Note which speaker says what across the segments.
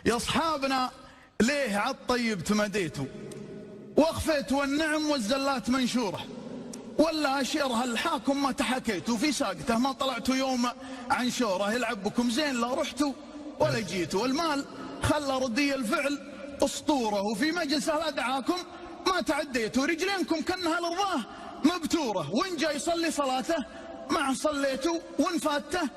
Speaker 1: يا أصحابنا ليه عالطيب تمديتوا وأخفيت والنعم والزلات منشورة، ولا أشيرها الحاكم ما تحكيتوا في ساقته ما طلعتوا يوم عن شوره، يلعب بكم زين لا رحتوا ولا جيتوا، المال خلى ردي الفعل أسطورة، وفي مجلسه لا دعاكم ما تعديتوا، رجلينكم كأنها الرضاه مبتورة، وإن جاي يصلي صلاته مع صليتوا، وإن فاته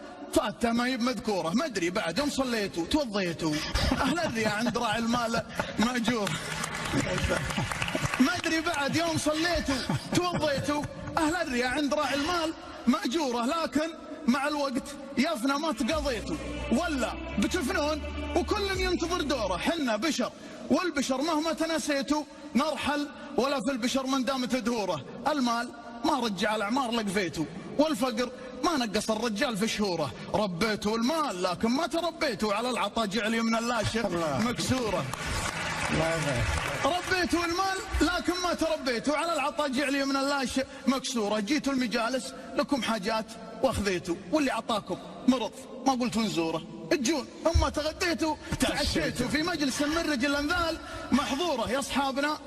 Speaker 1: ما هي بمذكورة، ما أدري بعد يوم صليتوا توضيتوا، أهل الرياء عند راعي المال مأجور، ما أدري بعد يوم صليتوا توضيتوا، أهل الرياء عند راعي المال مأجورة، لكن مع الوقت يفنى ما تقضيتوا، ولا بتفنون وكل ينتظر دوره، حنا بشر والبشر مهما تنسيتوا نرحل، ولا في البشر من دامت دهوره، المال ما رجع الأعمار لقفيتوا، والفقر ما نقص الرجال في شهوره، ربيتوا المال لكن ما تربيتوا، على العطا جعل يمن اللاشة مكسورة، ربيتوا المال لكن ما تربيتوا، على العطا جعل يمن اللاشة مكسورة، جيتوا المجالس لكم حاجات واخذيتوا، واللي عطاكم مرض ما قلتوا نزوره، تجون اما تغديتوا تعشيتوا، في مجلس من رجل الانذال محظوره، يا اصحابنا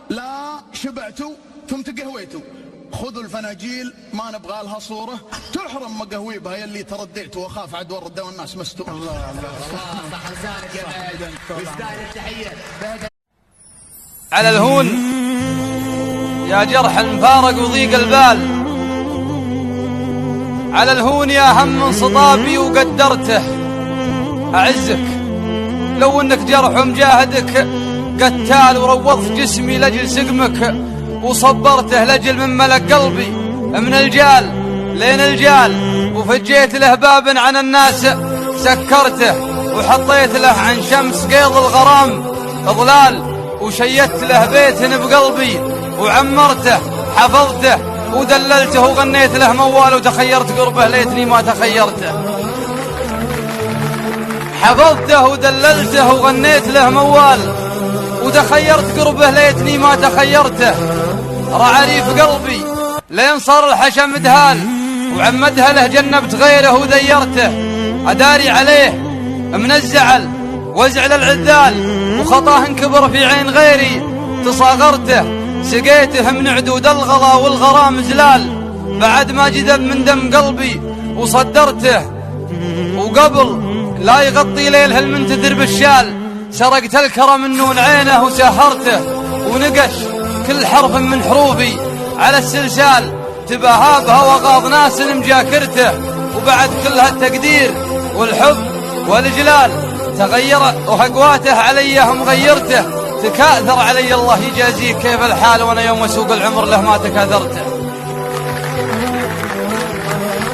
Speaker 1: لا شبعتوا ثم تقهويتوا، خذوا الفناجيل ما نبغى لها صوره، تحرم مقهويبها يلي ترديتوا، واخاف عدوى الرده والناس مستور.
Speaker 2: الله صح لسانك يا مهدي يستاهل التحيه.
Speaker 3: على الهون يا جرح المفارق وضيق البال، على الهون يا هم من صطابي وقدرته، أعزك لو انك جرح ومجاهدك قتال، وروضت جسمي لجل سقمك وصبرته لجل من ملك قلبي من الجال لين الجال، وفجيت له باب عن الناس سكرته، وحطيت له عن شمس قيض الغرام اضلال، وشيدت له بيت بقلبي وعمرته حفظته، ودللته وغنيت له موال، وتخيرت قربه ليتني ما تخيرته، حفظته ودللته وغنيت له موال، وتخيرت قربه ليتني ما تخيرته، رعى في قلبي لين صار الحشم دهال، وعمدها له جنبت غيره وديرته، أداري عليه من الزعل وزعل العذال، وخطاه انكبر في عين غيري تصاغرته، سقيته من عدود الغلا والغرام زلال، بعد ما جذب من دم قلبي وصدرته، وقبل لا يغطي ليله المنتثر بالشال، سرقت الكرم من نون عينه وسهرته، ونقش كل حرف من حروفي على السلسال، تباهابها وغاض ناس مجاكرته، وبعد كل هالتقدير والحب والجلال تغير وهقواته علي هم غيرته، تكاثر علي الله يجازيه كيف الحال، وانا يوم اسوق العمر له ما تكاثرته،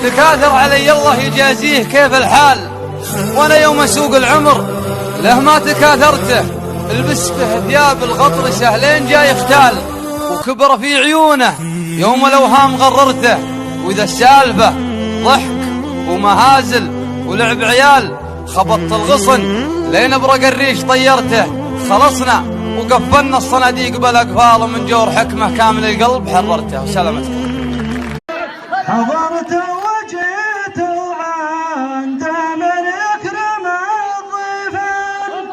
Speaker 3: تكاثر علي الله يجازيه كيف الحال، وانا يوم اسوق العمر له ما تكاثرته، لبسته ثياب الغطر سهلين جاي يختال، وكبر في عيونه يوم الاوهام غررته، واذا السالفه ضحك ومهازل ولعب عيال، خبطت الغصن لين ابرق الريش طيرته، خلصنا وقفلنا الصناديق بالاقفال، ومن جور حكمه كامل القلب حررته، وسلامتك.
Speaker 4: حضرت وجيت وعند من يكرم الضيفان،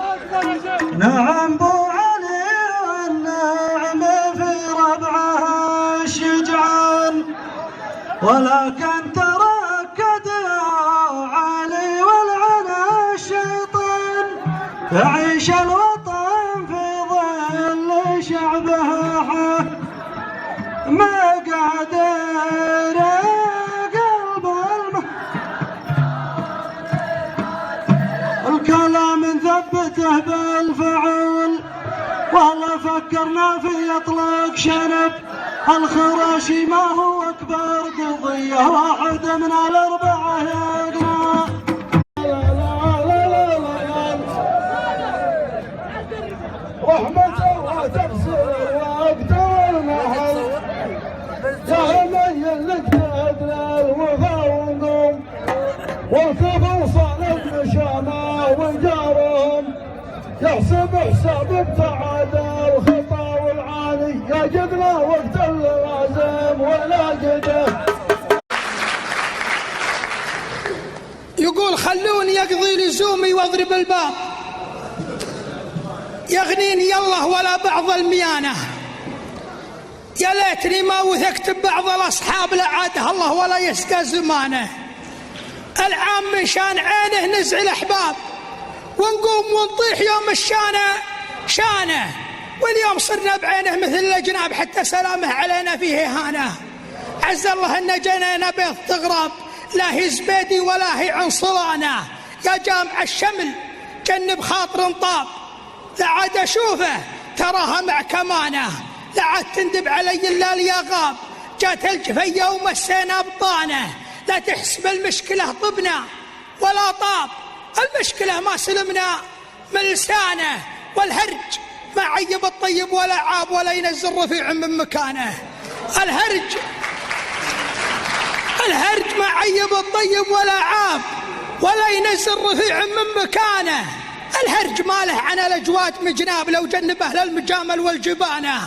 Speaker 4: نعم بو علي والنعم في ربعها الشجعان، ولكن تركد علي والعنا الشيطان، يعيش الوطن في ظل شعبه ما قادر قلب الكلام نثبته بالفعل، والله فكرنا في اطلاق شنب الخراشي، ما هو اكبر قضيه واحد من الاربعه يقنع. رحمة الله تقصر وقت المحل، يا همي لك تدلل وغاونهم، والكفر صارت مشامة وجارهم، يحسب حساب ابتعاد الخطا والعاني، يا جدنا وقت اللازم ولا جده.
Speaker 5: يقول خلوني اقضي لزومي واضرب الباب، ليتني يلا ولا بعض الميانة، يا ليتني ما وثقت ببعض الأصحاب لعاده الله ولا يسقى زمانه. العام من شان عينه نزع الأحباب، ونقوم ونطيح يوم الشانة شانه، واليوم صرنا بعينه مثل الأجناب حتى سلامه علينا فيه هانه. عز الله إن جنينا بيض تغرب، لا هي زبيدي ولا هي عنصلانه. يا جامع الشمل جنب خاطر طاب، لا عاد أشوفه تراها مع كمانه. لا عاد تندب علي إلا اليغاب، جات الجفية ومسينا بطانه. لا تحسب المشكلة طبنا ولا طاب، المشكلة ما سلمنا من لسانه. والهرج ما عيب الطيب ولا عاب ولا ينزل رفيع من مكانه. الهرج ما عيب الطيب ولا عاب ولا ينزل رفيع من مكانه. الهرج ماله عن الأجواد مجناب، لو جنب أهل المجامل والجبانة.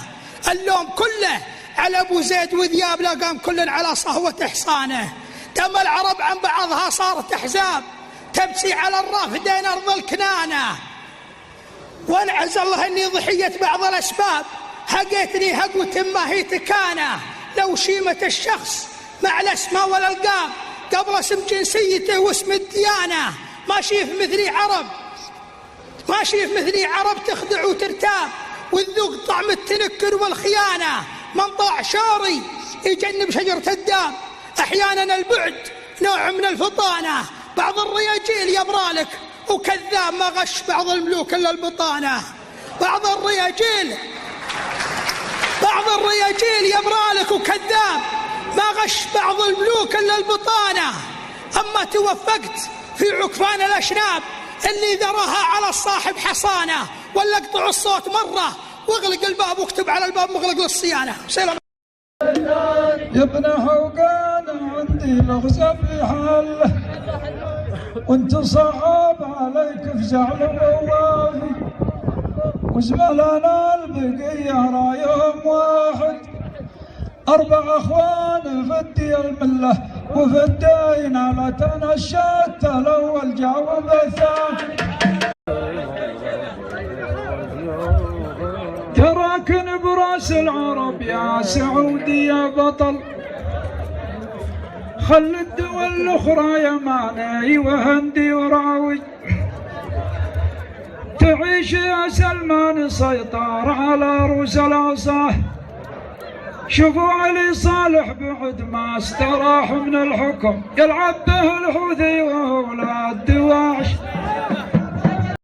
Speaker 5: اللوم كله على أبو زيد وذياب، لا قام كل على صهوة إحصانه. دم العرب عن بعضها صارت أحزاب، تبسي على الرافدين أرض الكنانة. وانعز الله إني ضحية بعض الأسباب، هقيتني هقوة ما هي تكانة. لو شيمة الشخص مع الأسماء والألقاب قبل اسم جنسيته واسم الديانة. ما شيف مثلي عرب تخدع وترتاب، وتذوق طعم التنكر والخيانة. من طاع شوري يجنب شجرة الداب، أحيانا البعد نوع من الفطانة. بعض الرياجيل يبرالك وكذاب، ما غش بعض الملوك إلا البطانة. بعض الرياجيل يبرالك وكذاب، ما غش بعض الملوك إلا البطانة. أما توفقت في عكفان الأشناب، اللي ذراها على الصاحب حصانة. ولا اقطع الصوت مرة واغلق الباب واكتب على الباب مغلق للصيانة. سلام.
Speaker 4: يا ابن حوقان عندي لغزة في حل، وانت صعب عليك فزع ووافي، وزملنا البقية رايهم واحد. 4 أخوان في الدين الملة، وفي الدين على تنشأت الأول جاوب الثاني. تراكن براس العرب يا سعودي يا بطل، خل الدول الأخرى يماني وهندي وراوي. تعيش يا سلمان سيطر على رؤوس العصاه، شوفوا علي صالح بعد ما استراح من الحكم، يلعب به الحوثي وأولاد دواعش.